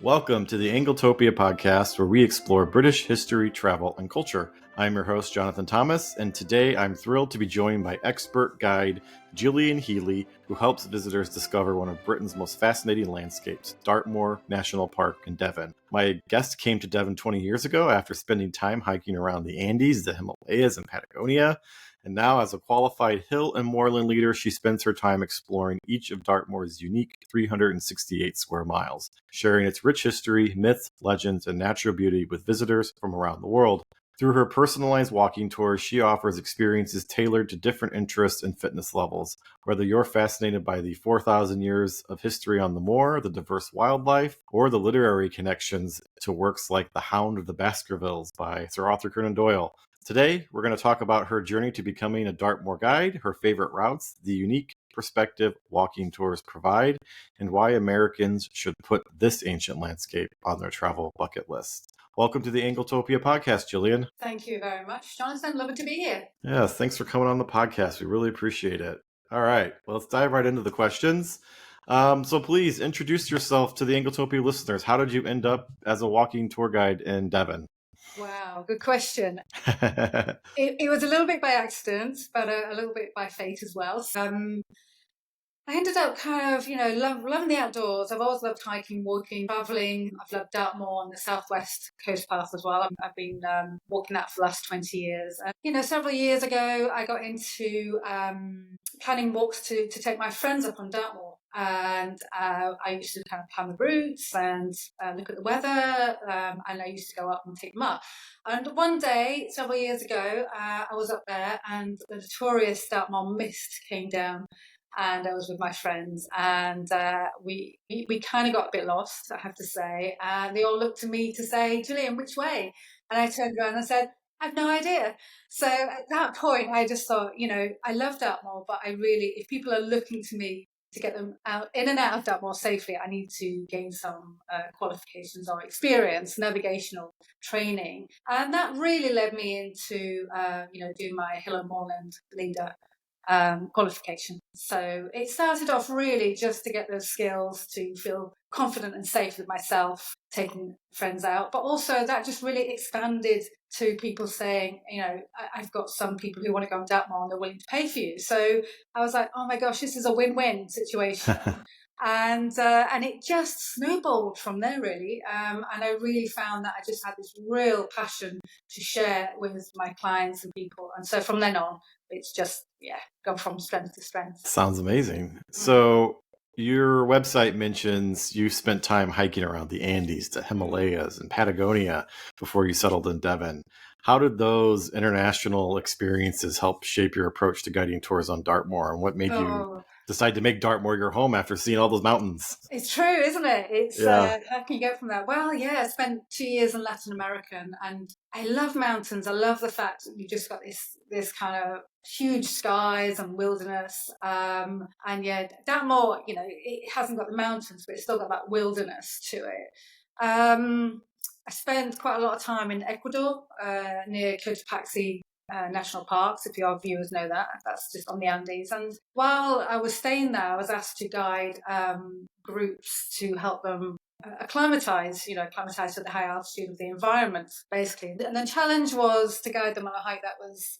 Welcome to the Anglotopia podcast, where we explore British history, travel, and culture. I'm your host, Jonathan Thomas, and today I'm thrilled to be joined by expert guide Gillian Healey, who helps visitors discover one of Britain's most fascinating landscapes, Dartmoor National Park in Devon. My guest came to Devon 20 years ago after spending time hiking around the Andes, the Himalayas, and Patagonia. And now, as a qualified hill and moorland leader, she spends her time exploring each of Dartmoor's unique 368 square miles, sharing its rich history, myths, legends, and natural beauty with visitors from around the world. Through her personalized walking tours, she offers experiences tailored to different interests and fitness levels. Whether you're fascinated by the 4,000 years of history on the moor, the diverse wildlife, or the literary connections to works like The Hound of the Baskervilles by Sir Arthur Conan Doyle, today, we're going to talk about her journey to becoming a Dartmoor guide, her favorite routes, the unique perspective walking tours provide, and why Americans should put this ancient landscape on their travel bucket list. Welcome to the Anglotopia podcast, Gillian. Thank you very much, Jonathan. Lovely to be here. Yes, thanks for coming on the podcast. We really appreciate it. All right, well, let's dive right into the questions. So please introduce yourself to the Anglotopia listeners. How did you end up as a walking tour guide in Devon? Wow, good question. It was a little bit by accident, but a little bit by fate as well. I ended up kind of, loving the outdoors. I've always loved hiking, walking, traveling. I've loved Dartmoor on the southwest coast path as well. I've been walking that for the last 20 years. Several years ago, I got into planning walks to take my friends up on Dartmoor. And I used to kind of plan the routes and look at the weather, and I used to go up and take them up. And one day, several years ago, I was up there and the notorious Dartmoor mist came down. And I was with my friends, and we kind of got a bit lost, I have to say. And they all looked to me to say, "Gillian, which way?" And I turned around and said, "I have no idea." So at that point, I just thought, I love Dartmoor, but if people are looking to me to get them in and out of Dartmoor safely, I need to gain some qualifications or experience, navigational training. And that really led me into, doing my hill and moorland leader qualification. So it started off really just to get those skills to feel confident and safe with myself, taking friends out. But also that just really expanded to people saying, I've got some people who want to go on Dartmoor and they're willing to pay for you. So I was like, oh my gosh, this is a win-win situation. And it just snowballed from there, really. And I really found that I just had this real passion to share with my clients and people. And so from then on, it's just, go from strength to strength. Sounds amazing. So your website mentions you spent time hiking around the Andes, the Himalayas, and Patagonia before you settled in Devon. How did those international experiences help shape your approach to guiding tours on Dartmoor, and what made you decide to make Dartmoor your home after seeing all those mountains? It's true, isn't it? It's how can you go from that? Well, I spent 2 years in Latin America, and I love mountains. I love the fact that you've just got this kind of huge skies and wilderness. And Dartmoor, it hasn't got the mountains, but it's still got that wilderness to it. I spent quite a lot of time in Ecuador, near Cotopaxi National Parks, if your viewers know that. That's just on the Andes. And while I was staying there, I was asked to guide groups to help them acclimatise to the high altitude of the environment, basically. And the challenge was to guide them on a hike that was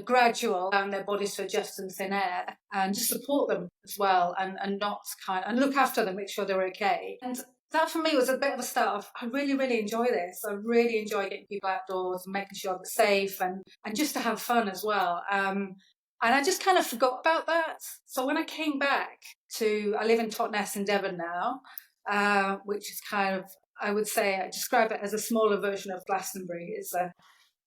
gradual, and their bodies to adjust in thin air, and just support them as well, and not and look after them, make sure they're okay. And that for me was a bit of a start of, I really, really enjoy this. I really enjoy getting people outdoors and making sure they're safe and just to have fun as well. And I just kind of forgot about that. So when I came back I live in Totnes in Devon now, which is kind of, I would say, I describe it as a smaller version of Glastonbury.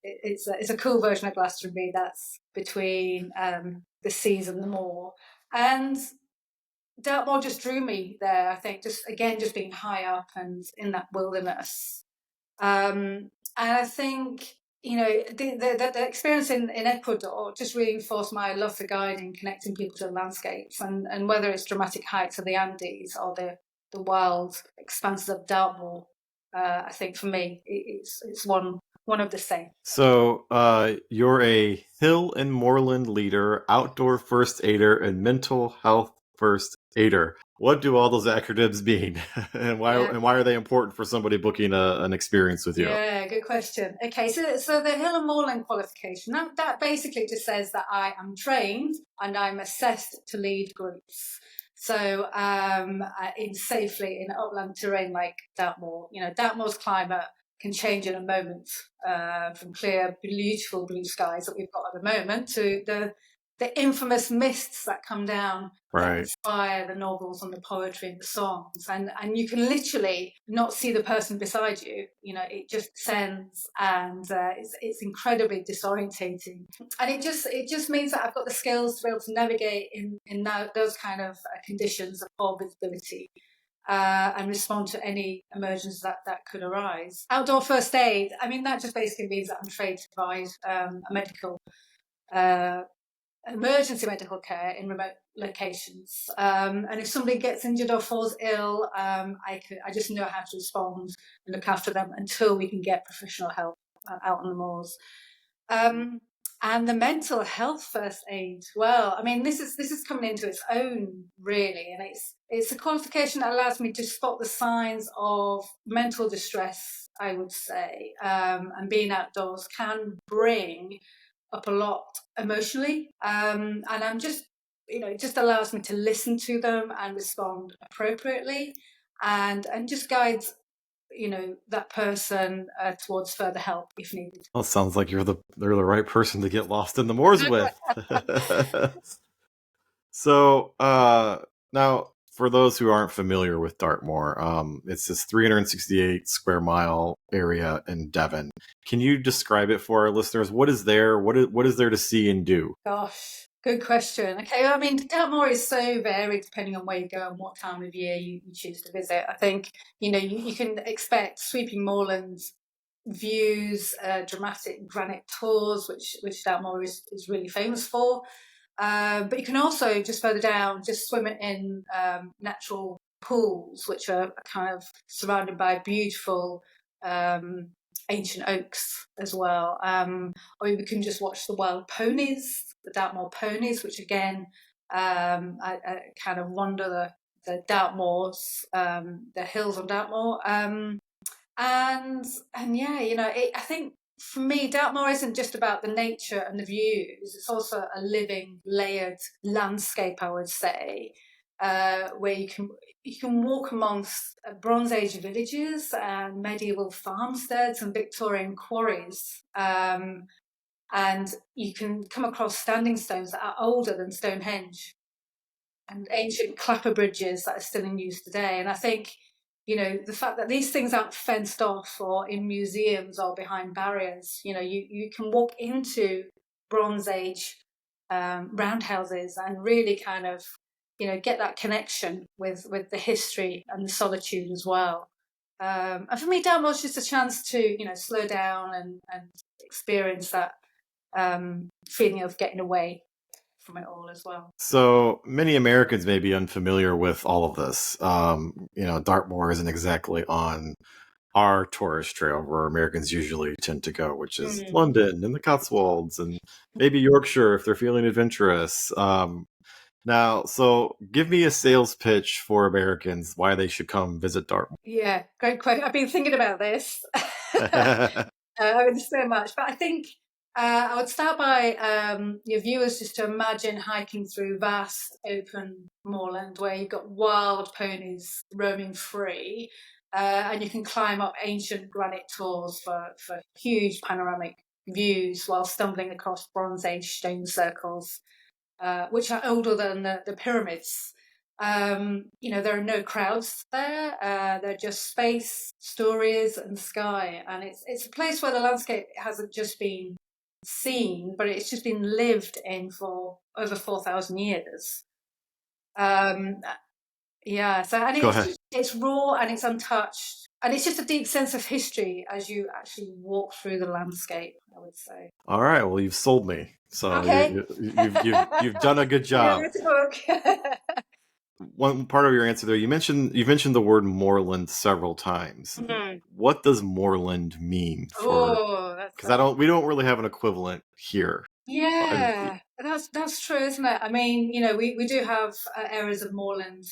It's a cool version of Glastonbury that's between the seas and the moor. And Dartmoor just drew me there, I think, just being high up and in that wilderness. And I think, the experience in Ecuador just reinforced my love for guiding, connecting people to the landscapes, and whether it's dramatic heights of the Andes or the wild expanses of Dartmoor, I think for me, it's one of the same. So you're a hill and moorland leader, outdoor first aider, and mental health first aider. What do all those acronyms mean, and why Yeah. are they important for somebody booking an experience with you? Yeah, good question. Okay, so the Hill and Moorland qualification, that basically just says that I am trained and I'm assessed to lead groups. So in safely in upland terrain like Dartmoor, Dartmoor's climate can change in a moment, from clear, beautiful blue skies that we've got at the moment to the infamous mists that come down that Right. inspire the novels and the poetry and the songs, and you can literally not see the person beside you. It just descends, and it's incredibly disorientating. And it just means that I've got the skills to be able to navigate in those kind of conditions of poor visibility. And respond to any emergencies that could arise. Outdoor first aid, I mean, that just basically means that I'm trained to provide a medical uh, emergency medical care in remote locations. And if somebody gets injured or falls ill, I just know how to respond and look after them until we can get professional help out on the moors. And the mental health first aid. Well, I mean, this is coming into its own really, and it's a qualification that allows me to spot the signs of mental distress, I would say, and being outdoors can bring up a lot emotionally. And I'm just, it just allows me to listen to them and respond appropriately, and just guide, that person towards further help if needed. Well, it sounds like you're the right person to get lost in the moors with. So, now for those who aren't familiar with Dartmoor, it's this 368 square mile area in Devon. Can you describe it for our listeners? What is there? What is there to see and do? Gosh, good question. Okay, well, I mean, Dartmoor is so varied depending on where you go and what time of year you choose to visit. I think, you can expect sweeping moorlands, views, dramatic granite tours, which Dartmoor is really famous for. But you can also, just further down, just swim in natural pools, which are kind of surrounded by beautiful ancient oaks as well. Or you can just watch the wild ponies, the Dartmoor ponies, which again, I kind of wander the Dartmoors, the hills on Dartmoor. And yeah, I think for me, Dartmoor isn't just about the nature and the views. It's also a living, layered landscape, I would say, where you can walk amongst Bronze Age villages and medieval farmsteads and Victorian quarries. And you can come across standing stones that are older than Stonehenge and ancient clapper bridges that are still in use today. And I think, the fact that these things aren't fenced off or in museums or behind barriers, you can walk into Bronze Age roundhouses and really kind of, get that connection with the history and the solitude as well. And for me, Dartmoor's just a chance to, slow down and experience that feeling of getting away from it all as well. So many Americans may be unfamiliar with all of this. Dartmoor isn't exactly on our tourist trail where Americans usually tend to go, which is London and the Cotswolds and maybe Yorkshire if they're feeling adventurous. Now, so give me a sales pitch for Americans why they should come visit Dartmoor. Yeah, great question. I've been thinking about this. There's so much, but I think I would start by your viewers just to imagine hiking through vast open moorland where you've got wild ponies roaming free, and you can climb up ancient granite tours for huge panoramic views while stumbling across Bronze Age stone circles, which are older than the pyramids. There are no crowds there. They're just space, stories, and sky, and it's a place where the landscape hasn't just been seen, but it's just been lived in for over 4,000 years. Um, yeah, so and Go ahead. it's raw and it's untouched, and it's just a deep sense of history as you actually walk through the landscape, I would say. All right. Well, you've sold me. So Okay. you've done a good Yeah, job. write a book. One part of your answer there, you mentioned the word moorland several times. Mhm. What does moorland mean for? Oh, Because we don't really have an equivalent here. yeah, that's true, isn't it? I mean, we do have areas of moorland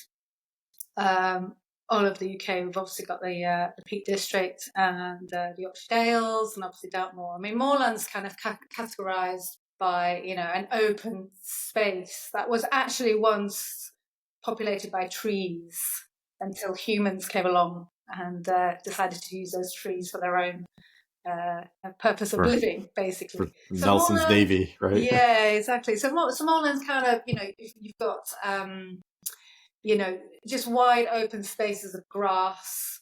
all over the UK. We've obviously got the Peak District and the Yorkshire Dales, and obviously Dartmoor. I mean, moorland's kind of categorised by, you know, an open space that was actually once populated by trees until humans came along and decided to use those trees for their own purpose of living, basically. So Nelson's moorland, Navy, right? yeah, exactly. So moorland's kind of, you know, you've got you know, just wide open spaces of grass,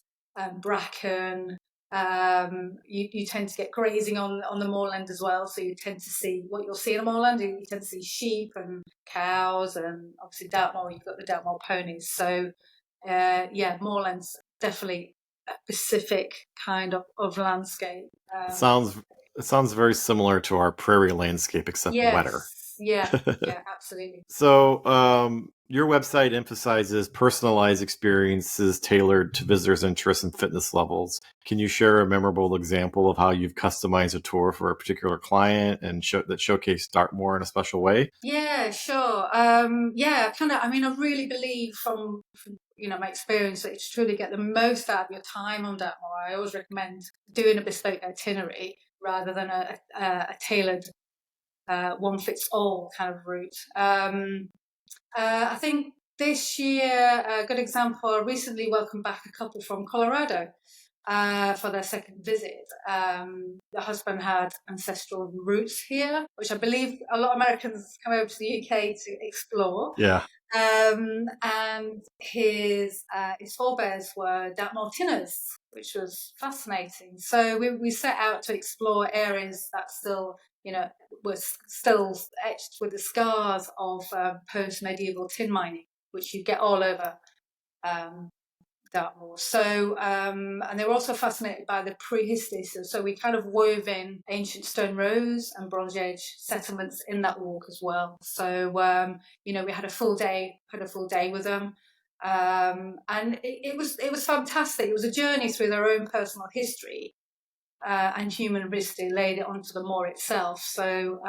bracken. You tend to get grazing on the moorland as well, so you tend to see what you'll see in a moorland. You tend to see sheep and cows, and obviously Dartmoor, you've got the Dartmoor ponies. So yeah, moorland's definitely a specific kind of landscape. It sounds very similar to our prairie landscape, except wetter. Yeah, absolutely. So, your website emphasizes personalized experiences tailored to visitors' interests and fitness levels. Can you share a memorable example of how you've customized a tour for a particular client and that showcased Dartmoor in a special way? Yeah, sure. Yeah, kind of. I mean, I really believe from you know my experience that to truly get the most out of your time on Dartmoor, I always recommend doing a bespoke itinerary rather than a tailored one fits all kind of route. I think this year, a good example, I recently welcomed back a couple from Colorado for their second visit. The husband had ancestral roots here, which I believe a lot of Americans come over to the UK to explore. Yeah. And his forebears were Dartmoor tinners, which was fascinating. So we set out to explore areas that still, you know, were still etched with the scars of post-medieval tin mining, which you get all over Dartmoor. So, and they were also fascinated by the prehistory. So we kind of wove in ancient stone rows and Bronze Age settlements in that walk as well. So, you know, we had a full day with them. And it was fantastic. It was a journey through their own personal history and human history laid it onto the moor itself. So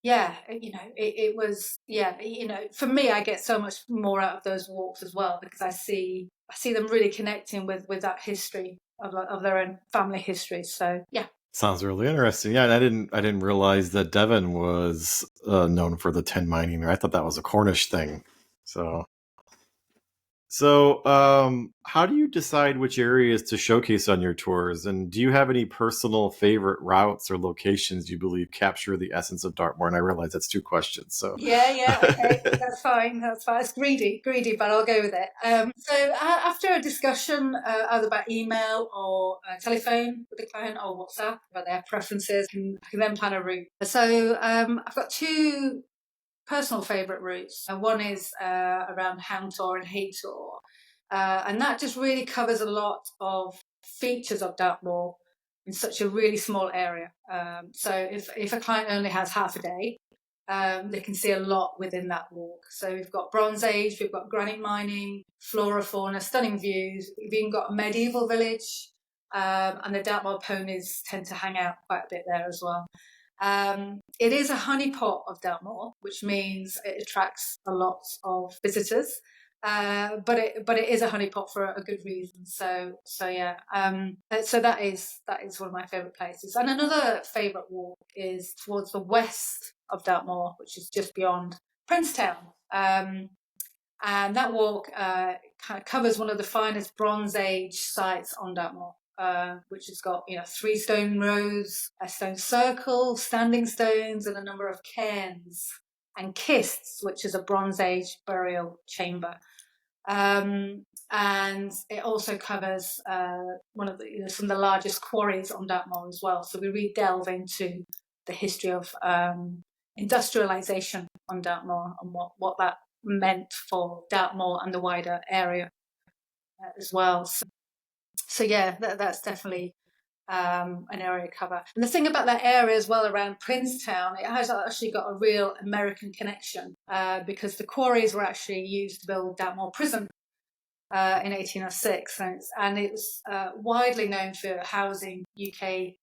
yeah, you know, it was, yeah, you know, for me, I get so much more out of those walks as well because I see them really connecting with that history of their own family history. So yeah. Sounds really interesting. Yeah, and I didn't realize that Devon was known for the tin mining. I thought that was a Cornish thing. So, how do you decide which areas to showcase on your tours? And do you have any personal favorite routes or locations you believe capture the essence of Dartmoor? And I realize that's two questions. So, yeah, okay, that's fine. It's greedy, but I'll go with it. So after a discussion, either by email or telephone with the client or WhatsApp about their preferences, I can then plan a route. So I've got two personal favourite routes. One is around Houndtor and Haytor, and that just really covers a lot of features of Dartmoor in such a really small area. So if a client only has half a day, they can see a lot within that walk. So we've got Bronze Age, we've got granite mining, flora, fauna, stunning views. We've even got a medieval village, and the Dartmoor ponies tend to hang out quite a bit there as well. It is a honeypot of Dartmoor, which means it attracts a lot of visitors. But it is a honeypot for a good reason. So yeah. So that is one of my favourite places. And another favourite walk is towards the west of Dartmoor, which is just beyond Princetown. And that walk kind of covers one of the finest Bronze Age sites on Dartmoor. Which has got, you know, 3 stone rows, a stone circle, standing stones, and a number of cairns and kists, which is a Bronze Age burial chamber. And it also covers one of the, some of the largest quarries on Dartmoor as well. So we really delve into the history of industrialisation on Dartmoor and what that meant for Dartmoor and the wider area as well. So yeah, that's definitely an area to cover. And the thing about that area as well around Princetown, it has actually got a real American connection because the quarries were actually used to build Dartmoor Prison in 1806, and it was widely known for housing UK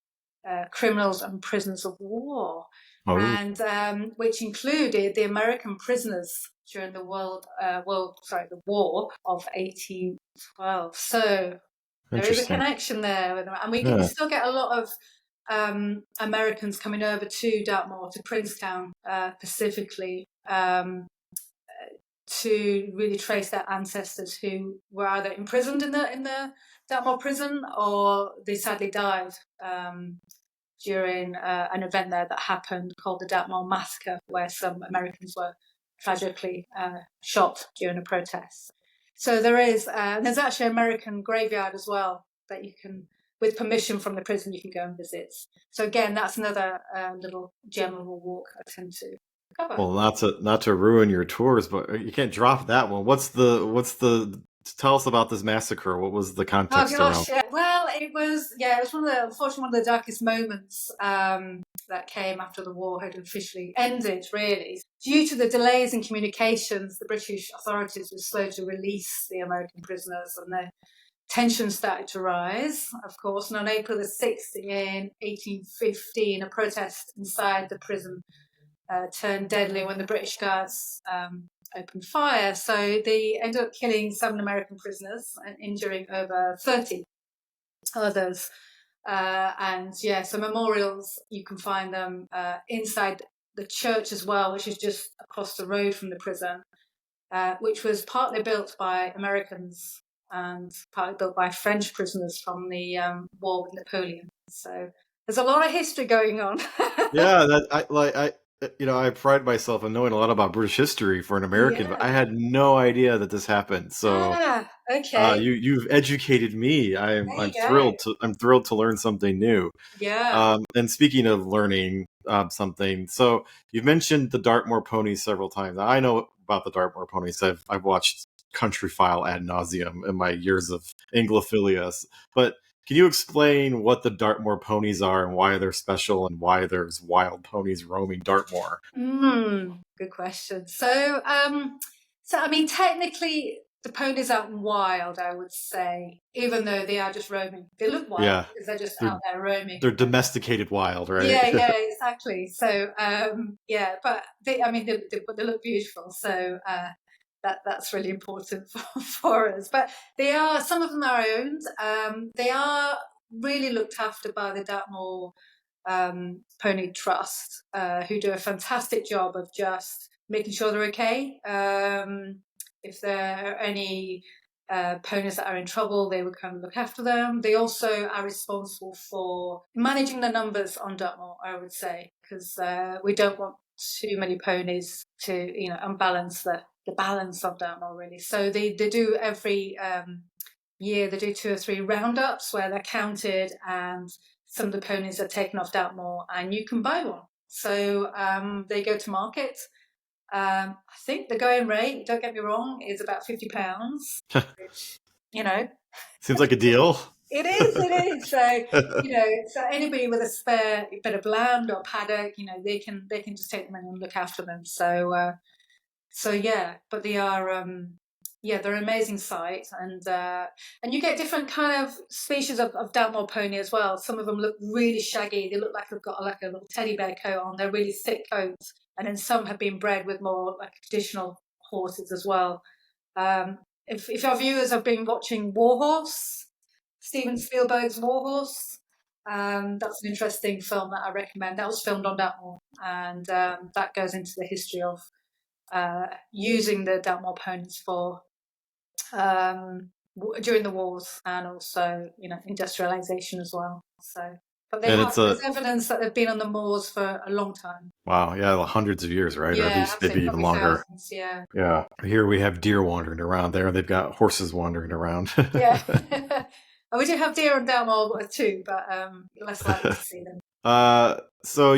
criminals and prisoners of war, and which included the American prisoners during the War of 1812. So there is a Interesting. connection there, and we Yeah. still get a lot of Americans coming over to Dartmoor, to Princetown specifically, to really trace their ancestors who were either imprisoned in the Dartmoor prison, or they sadly died during an event there that happened called the Dartmoor Massacre, where some Americans were tragically shot during a protest. So there's actually an American graveyard as well that you can, with permission from the prison, you can go and visit. So again, that's another little gem of a walk I tend to cover. Well, not to ruin your tours, but you can't drop that one. What's the tell us about this massacre? What was the context Oh around? gosh, yeah. Well, it was unfortunately one of the darkest moments that came after the war had officially ended. Really, due to the delays in communications, the British authorities were slow to release the American prisoners, and the tensions started to rise. Of course, and on April the 6th in 1815, a protest inside the prison turned deadly when the British guards opened fire. So they ended up killing 7 American prisoners and injuring over 30 others. So memorials, you can find them inside the church as well, which is just across the road from the prison, which was partly built by Americans and partly built by French prisoners from the war with Napoleon. So there's a lot of history going on. Yeah, I pride myself in knowing a lot about British history for an American, but I had no idea that this happened. So Okay. you've educated me. There you go. I'm thrilled to learn something new. Yeah. And speaking of learning something, so you've mentioned the Dartmoor ponies several times. I know about the Dartmoor ponies. I've watched Country File ad nauseum in my years of Anglophilia. But can you explain what the Dartmoor ponies are and why they're special and why there's wild ponies roaming Dartmoor? Good question. So I mean, technically, the ponies aren't wild, I would say, even though they are just roaming. They look wild Yeah, because they're just they're out there roaming. they're domesticated wild, right? Yeah, exactly. So but they look beautiful. So that's really important for us. But some of them are owned. They are really looked after by the Dartmoor Pony Trust, who do a fantastic job of just making sure they're okay. If there are any ponies that are in trouble, they would kind of look after them. They also are responsible for managing the numbers on Dartmoor, I would say, because we don't want too many ponies to, unbalance the balance of Dartmoor, really. So they do every year, they do 2 or 3 roundups where they're counted, and some of the ponies are taken off Dartmoor and you can buy one. So they go to market. I think the going rate, don't get me wrong, is about £50, which, Seems like a deal. it is. So, so anybody with a spare bit of land or paddock, they can just take them in and look after them. So, but they are, they're an amazing sight, and you get different kind of species of Dartmoor pony as well. Some of them look really shaggy; they look like they've got like a little teddy bear coat on. They're really thick coats, and then some have been bred with more like traditional horses as well. If our viewers have been watching Warhorse, Steven Spielberg's Warhorse, that's an interesting film that I recommend. That was filmed on Dartmoor, and that goes into the history of using the Dartmoor ponies for during the wars, and also industrialization as well. So, but there's evidence that they've been on the moors for a long time. Wow, yeah, hundreds of years, right? Or at Yeah, least maybe absolutely, even probably longer. thousands. Yeah. Yeah. Here we have deer wandering around. There they've got horses wandering around. Yeah. And we do have deer on Dartmoor too, but less likely to see them. So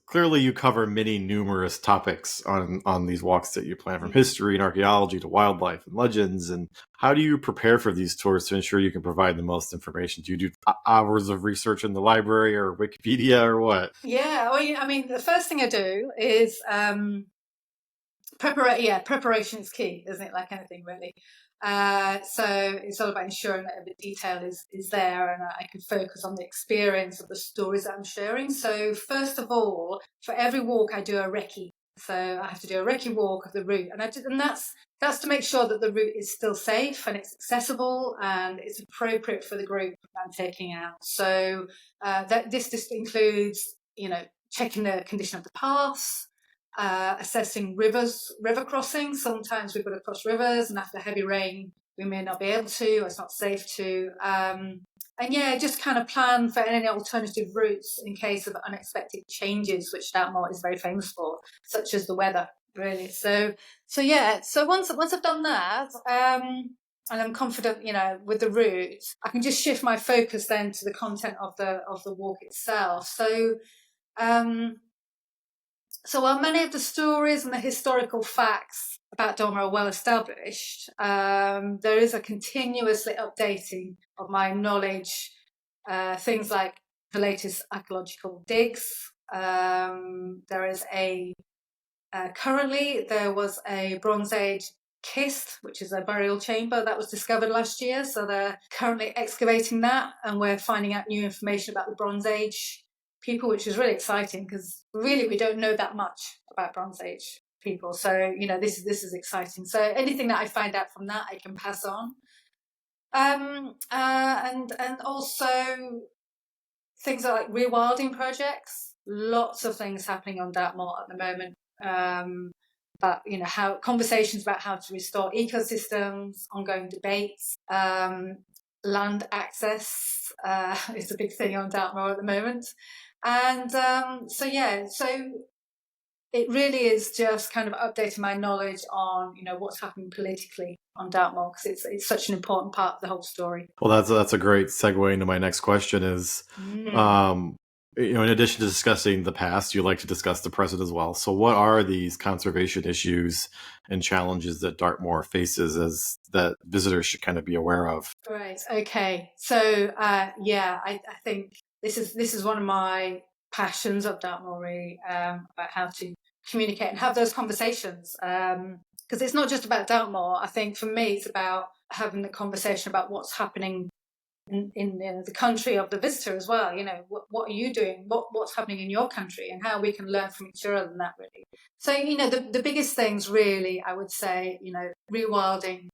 clearly you cover many numerous topics on these walks that you plan, from history and archaeology to wildlife and legends. And how do you prepare for these tours to ensure you can provide the most information? Do you do hours of research in the library or Wikipedia or what? Yeah, well, I mean, the first thing I do is preparation is key, isn't it? Like anything, really. So it's all about ensuring that every detail is there, and I can focus on the experience of the stories that I'm sharing. So first of all, for every walk, I do a recce. So I have to do a recce walk of the route, and that's to make sure that the route is still safe and it's accessible and it's appropriate for the group I'm taking out. So this includes, checking the condition of the paths, assessing river crossings. Sometimes we've got to cross rivers, and after heavy rain, we may not be able to, or it's not safe to. And just kind of plan for any alternative routes in case of unexpected changes, which Dartmoor is very famous for, such as the weather, really. So once I've done that, and I'm confident, with the route, I can just shift my focus then to the content of the walk itself. So while many of the stories and the historical facts about Dartmoor are well established, there is a continuously updating of my knowledge, things like the latest archaeological digs. Currently there was a Bronze Age kist, which is a burial chamber that was discovered last year. So they're currently excavating that, and we're finding out new information about the Bronze Age people, which is really exciting because really we don't know that much about Bronze Age people. So this is exciting. So anything that I find out from that, I can pass on. And also things like rewilding projects. Lots of things happening on Dartmoor at the moment. But how conversations about how to restore ecosystems, ongoing debates, land access is a big thing on Dartmoor at the moment. And so it really is just kind of updating my knowledge on what's happening politically on Dartmoor, because it's such an important part of the whole story. Well, that's a great segue into my next question. Is in addition to discussing the past, you like to discuss the present as well. So what are these conservation issues and challenges that Dartmoor faces that visitors should kind of be aware of? Right. Okay. So I think this is one of my passions of Dartmoor, really, about how to communicate and have those conversations. Because it's not just about Dartmoor. I think for me, it's about having the conversation about what's happening in the country of the visitor as well. What are you doing? What's happening in your country, and how we can learn from each other, and that really. So the biggest things really, I would say, rewilding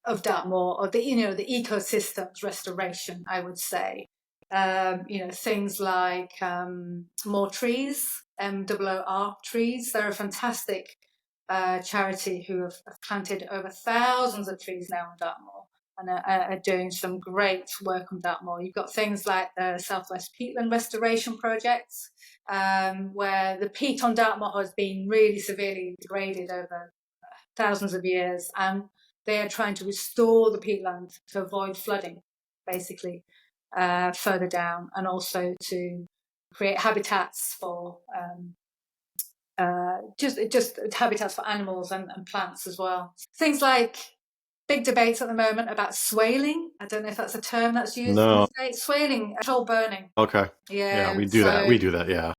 of Dartmoor, or the ecosystems restoration, I would say. Things like more trees, MOOR trees. They're a fantastic charity who have planted over thousands of trees now in Dartmoor, and are doing some great work on Dartmoor. You've got things like the Southwest Peatland Restoration Projects, where the peat on Dartmoor has been really severely degraded over thousands of years, and they are trying to restore the peatland to avoid flooding, basically, further down, and also to create habitats for just habitats for animals and plants as well. Things like big debates at the moment about swaling. I don't know if that's a term that's used. No. Swaling, control burning. Okay. Yeah, we do that. We do that. Yeah.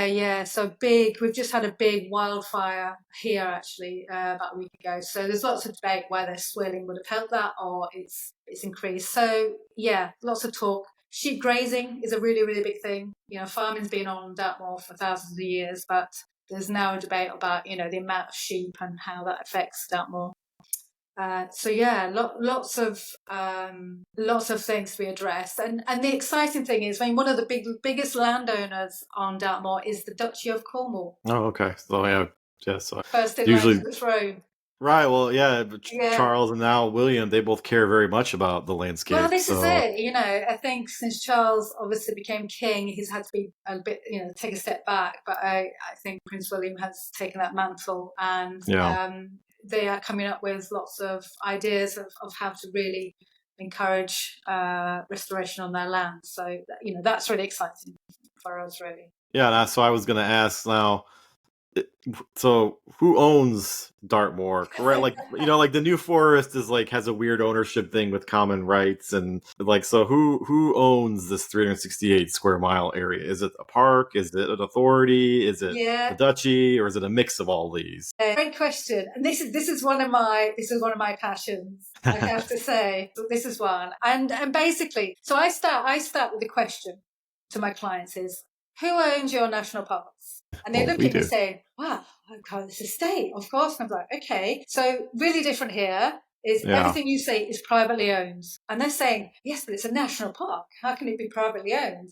Yeah. So we've just had a big wildfire here, actually, about a week ago. So there's lots of debate whether swaling would have helped that, or it's increased. So yeah, lots of talk. Sheep grazing is a really, really big thing. Farming's been on Dartmoor for thousands of years, but there's now a debate about, the amount of sheep and how that affects Dartmoor. Lots of things to be addressed, and the exciting thing is, one of the biggest landowners on Dartmoor is the Duchy of Cornwall. Oh, okay. So so first in line to the throne. Right. Well, yeah. Charles and now William, they both care very much about the landscape. Well, this is it. I think since Charles obviously became king, he's had to be a bit, take a step back. But I think Prince William has taken that mantle, and they are coming up with lots of ideas of how to really encourage restoration on their land. So, that's really exciting for us, really. Yeah, so I was going to ask now, so who owns Dartmoor? Right, like like the New Forest is has a weird ownership thing with common rights, and so who owns this 368 square mile area? Is it a park? Is it an authority? Is it the duchy, or is it a mix of all these? Great question, and this is one of my passions. I have to say, this is one, and basically, so I start with the question to my clients is, who owns your national parks? And they Well, look we at me do. saying, wow, God, it's a state, of course. And I'm like, okay. So really different here is Yeah. everything you say is privately owned. And they're saying, yes, but it's a national park. How can it be privately owned?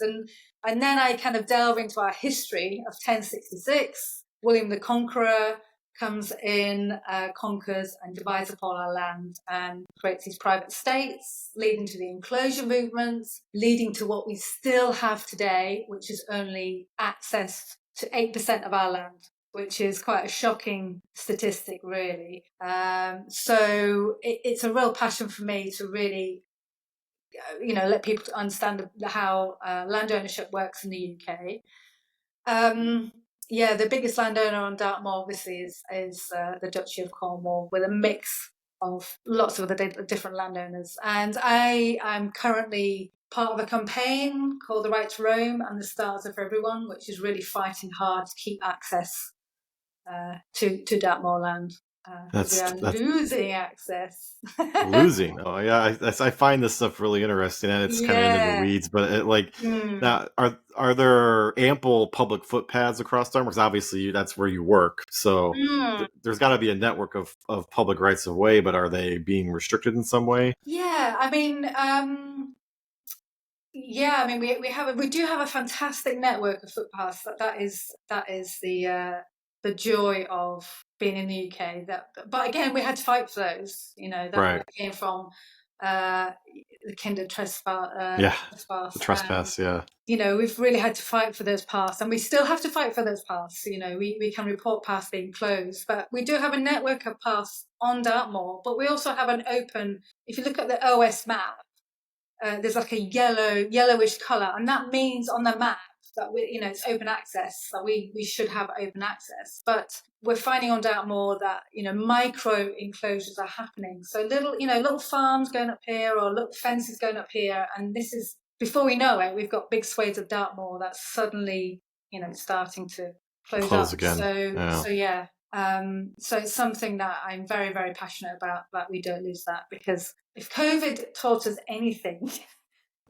And then I kind of delve into our history of 1066. William the Conqueror comes in, conquers and divides up all our land and creates these private states, leading to the enclosure movements, leading to what we still have today, which is only access to 8% of our land, which is quite a shocking statistic, really. So it's a real passion for me to really, let people understand how land ownership works in the UK. The biggest landowner on Dartmoor obviously is the Duchy of Cornwall, with a mix of lots of other different landowners. And I'm currently part of a campaign called The Right to Roam and the Stars are for Everyone, which is really fighting hard to keep access to Dartmoor land, because we are That's losing access. losing. Oh yeah, I find this stuff really interesting, and it's kind of into the Yeah. weeds. But now, are there ample public footpaths across Dartmoor? Because obviously that's where you work, so there's got to be a network of public rights of way. But are they being restricted in some way? Yeah, I mean, we do have a fantastic network of footpaths. That is the joy of being in the UK. But again, we had to fight for those. That Right. came from the Kinder trespass. Yeah. Trespass, The trespass. Yeah. we've really had to fight for those paths, and we still have to fight for those paths. We can report paths being closed, but we do have a network of paths on Dartmoor. But we also have an open. If you look at the OS map, there's like a yellowish colour, and that means on the map that it's open access. That we should have open access, but we're finding on Dartmoor that micro enclosures are happening. So little farms going up here or little fences going up here, and this is before we know it, we've got big swathes of Dartmoor that's suddenly starting to close up. Again. So it's something that I'm very, very passionate about, that we don't lose that, because if COVID taught us anything,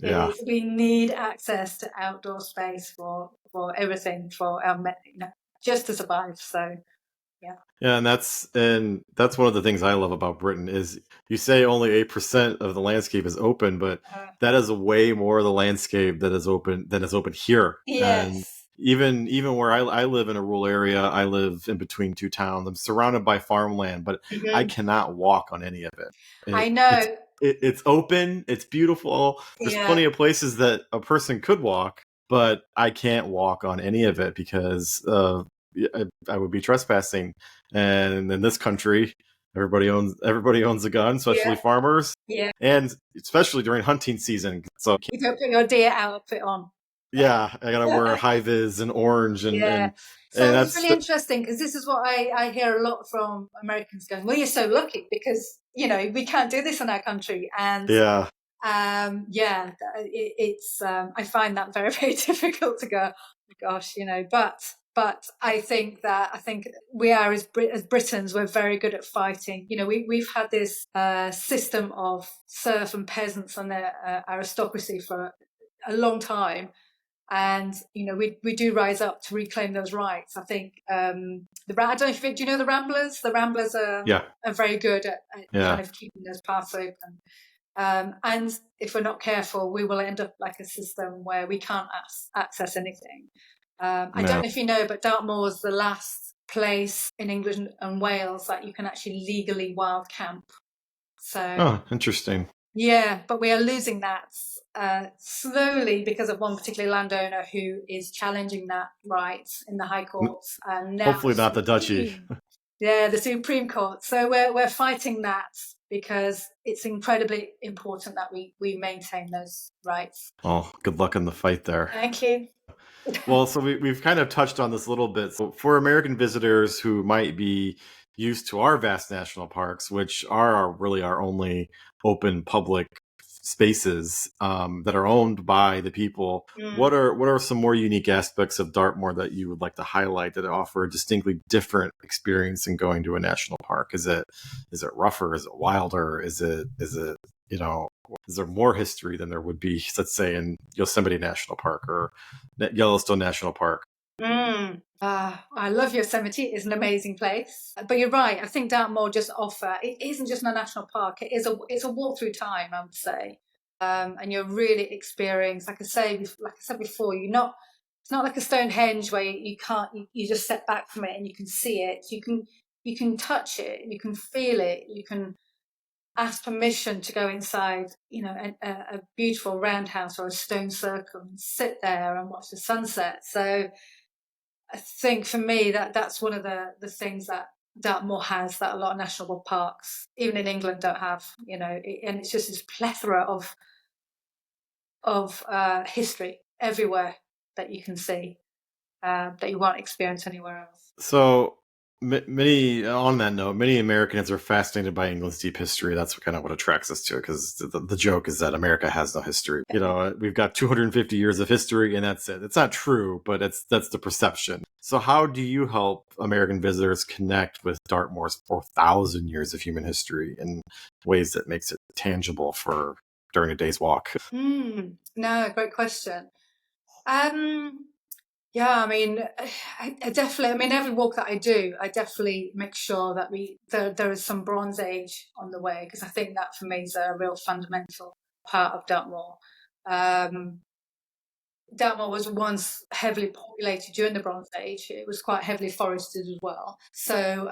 is we need access to outdoor space for everything, for our just to survive. So yeah, and that's one of the things I love about Britain is you say only 8% of the landscape is open, but that is way more of the landscape that is open here. Yes. And even where I live in a rural area, I live in between two towns. I'm surrounded by farmland, but I cannot walk on any of it. I know. It's open. It's beautiful. There's plenty of places that a person could walk, but I can't walk on any of it because I would be trespassing. And in this country, everybody owns a gun, especially farmers. Yeah. And especially during hunting season. So you don't put your deer outfit on. Yeah, I gotta wear high vis and orange and so it's really interesting, because this is what I hear a lot from Americans going, well, you're so lucky because we can't do this in our country. And it's I find that very, very difficult to go, oh gosh, but I think we are, as Britons, we're very good at fighting. We've had this system of serf and peasants and their aristocracy for a long time. And we do rise up to reclaim those rights. I think I don't know if do you know the Ramblers? The Ramblers are very good at kind of keeping those paths open. And if we're not careful, we will end up like a system where we can't access anything. I don't know if you know, but Dartmoor is the last place in England and Wales that you can actually legally wild camp. So interesting. Yeah, but we are losing that slowly because of one particular landowner who is challenging that right in the High Courts, and now hopefully not the Duchy. The Supreme Court. So we're fighting that because it's incredibly important that we maintain those rights. Oh, good luck in the fight there. Thank you. Well, so we've kind of touched on this a little bit. So for American visitors who might be used to our vast national parks, which are really our only open public spaces that are owned by the people, what are some more unique aspects of Dartmoor that you would like to highlight that offer a distinctly different experience than going to a national park? Is it rougher? Is it wilder? Is it is there more history than there would be, let's say, in Yosemite National Park or Yellowstone National Park? I love Yosemite. It's an amazing place. But you're right. I think Dartmoor it isn't just a national park. It's a walk through time, I would say. And you're really experienced, like I said before, it's not like a Stonehenge where you can't, you just step back from it and you can see it. You can touch it, you can feel it, you can ask permission to go inside, a beautiful roundhouse or a stone circle and sit there and watch the sunset. So I think for me that's one of the things that Dartmoor has that a lot of national parks, even in England, don't have. And it's just this plethora of history everywhere that you can see that you won't experience anywhere else. So on that note, many Americans are fascinated by England's deep history. That's what attracts us to it, because the joke is that America has no history. We've got 250 years of history and that's it. It's not true, but that's the perception. So how do you help American visitors connect with Dartmoor's 4,000 years of human history in ways that makes it tangible during a day's walk? No, great question. Yeah, I mean, I definitely, every walk that I do, I definitely make sure that there is some Bronze Age on the way, because I think that for me is a real fundamental part of Dartmoor. Dartmoor was once heavily populated during the Bronze Age. It was quite heavily forested as well. So,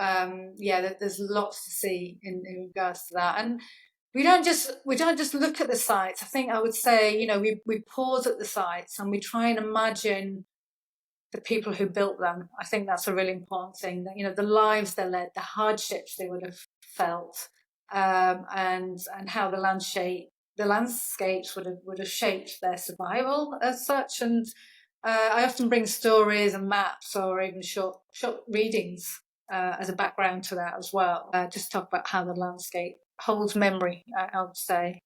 there's lots to see in regards to that. And we don't just look at the sites. I think I would say, we pause at the sites and we try and imagine the people who built them. I think that's a really important thing, that, the lives they led, the hardships they would have felt, and how the landscapes would have shaped their survival as such. And I often bring stories and maps or even short readings as a background to that as well. Just talk about how the landscape holds memory, I would say.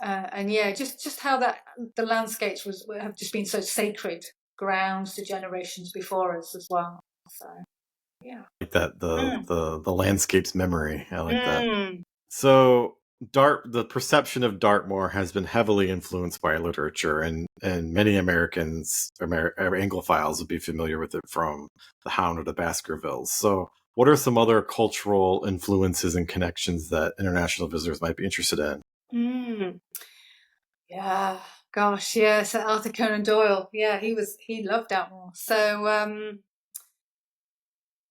Just how the landscapes have just been so sacred grounds to generations before us as well. So, yeah, like that the landscape's memory. I like that. So the perception of Dartmoor has been heavily influenced by literature, and many Anglophiles would be familiar with it from The Hound of the Baskervilles. So what are some other cultural influences and connections that international visitors might be interested in? Yeah, gosh, yeah. So Arthur Conan Doyle, yeah, he loved Dartmoor. So,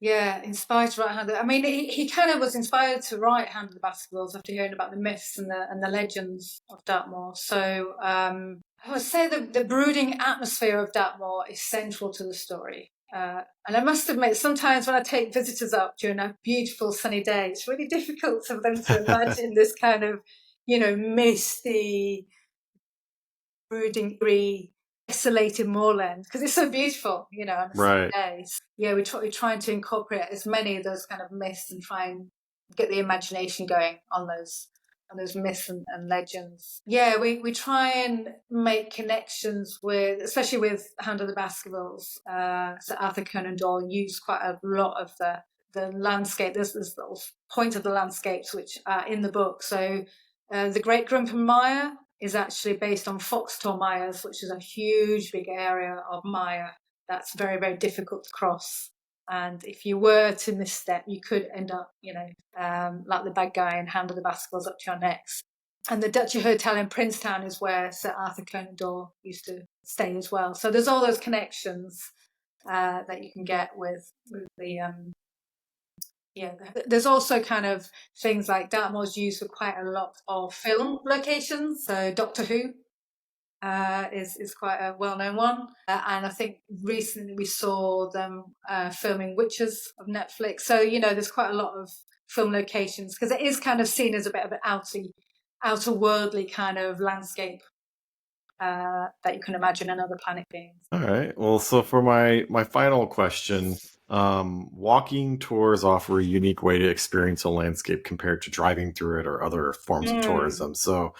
inspired to write Hand. He kind of was inspired to write Hand of the Baskervilles after hearing about the myths and the legends of Dartmoor. So, I would say the brooding atmosphere of Dartmoor is central to the story. And I must admit, sometimes when I take visitors up during a beautiful sunny day, it's really difficult for them to imagine this kind of, misty, brooding, isolated moorland, because it's so beautiful, on sunny days. Yeah, we're trying to incorporate as many of those kind of myths and try and get the imagination going on those myths and legends. Yeah, we try and make connections especially with Hound of the Baskervilles. So Arthur Conan Doyle used quite a lot of the landscape. There's little point of the landscapes which are in the book. So the Great Grimpen Mire is actually based on foxtail mires, which is a huge, big area of mire that's very, very difficult to cross. And if you were to misstep, you could end up, like the bad guy in Hand of the Baskervilles up to your necks. And the Duchy Hotel in Princetown is where Sir Arthur Conan Doyle used to stay as well. So there's all those connections that you can get with the there's also kind of things like Dartmoor's used for quite a lot of film locations. So Doctor Who is quite a well-known one. And I think recently we saw them filming Witches of Netflix. So, there's quite a lot of film locations, because it is kind of seen as a bit of an outer worldly kind of landscape that you can imagine another planet being. All right. Well, so for my final question, walking tours offer a unique way to experience a landscape compared to driving through it or other forms of tourism. So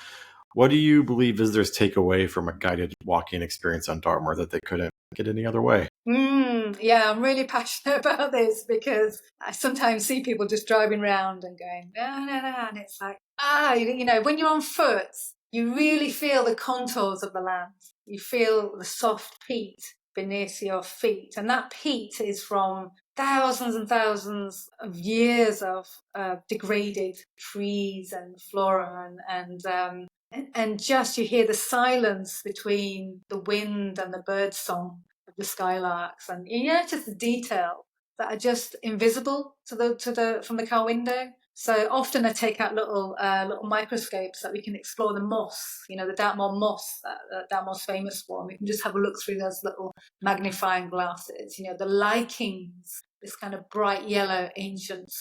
what do you believe visitors take away from a guided walking experience on Dartmoor that they couldn't get any other way? Yeah, I'm really passionate about this, because I sometimes see people just driving around and going, no, and it's like, When you're on foot, you really feel the contours of the land. You feel the soft peat beneath your feet. And that peat is from thousands and thousands of years of degraded trees and flora and just you hear the silence between the wind and the bird song of the skylarks, and you notice the detail that are just invisible from the car window. So often I take out little microscopes that we can explore the moss, the Dartmoor moss that Dartmoor's famous for. And we can just have a look through those little magnifying glasses. The lichens, this kind of bright yellow ancient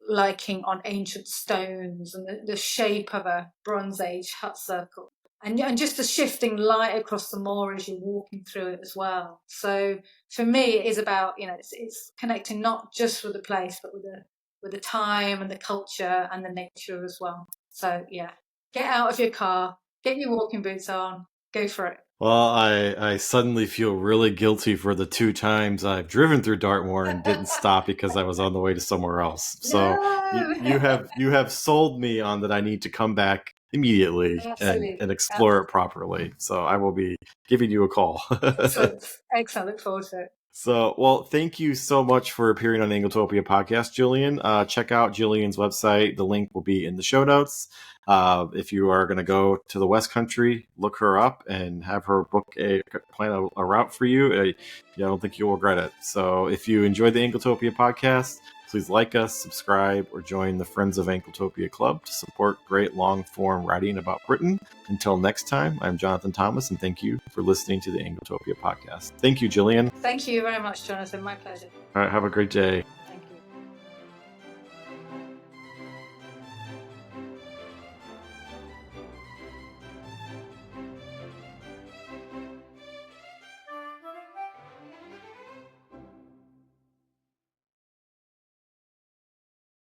liking on ancient stones, and the shape of a Bronze Age hut circle. And just the shifting light across the moor as you're walking through it as well. So for me, it is about, it's connecting not just with the place, but with the time and the culture and the nature as well. So yeah, get out of your car, get your walking boots on, go for it. Well, I suddenly feel really guilty for the 2 times I've driven through Dartmoor and didn't stop because I was on the way to somewhere else. So No! you have sold me on that I need to come back immediately and explore it properly. So I will be giving you a call. Excellent. Look forward to it. So, well, thank you so much for appearing on the Anglotopia podcast, Gillian. Check out Gillian's website. The link will be in the show notes. If you are going to go to the West Country, look her up and have her plan a route for you. I don't think you'll regret it. So if you enjoyed the Anglotopia podcast, please like us, subscribe, or join the Friends of Anglotopia Club to support great long-form writing about Britain. Until next time, I'm Jonathan Thomas, and thank you for listening to the Anglotopia podcast. Thank you, Gillian. Thank you very much, Jonathan. My pleasure. All right, have a great day.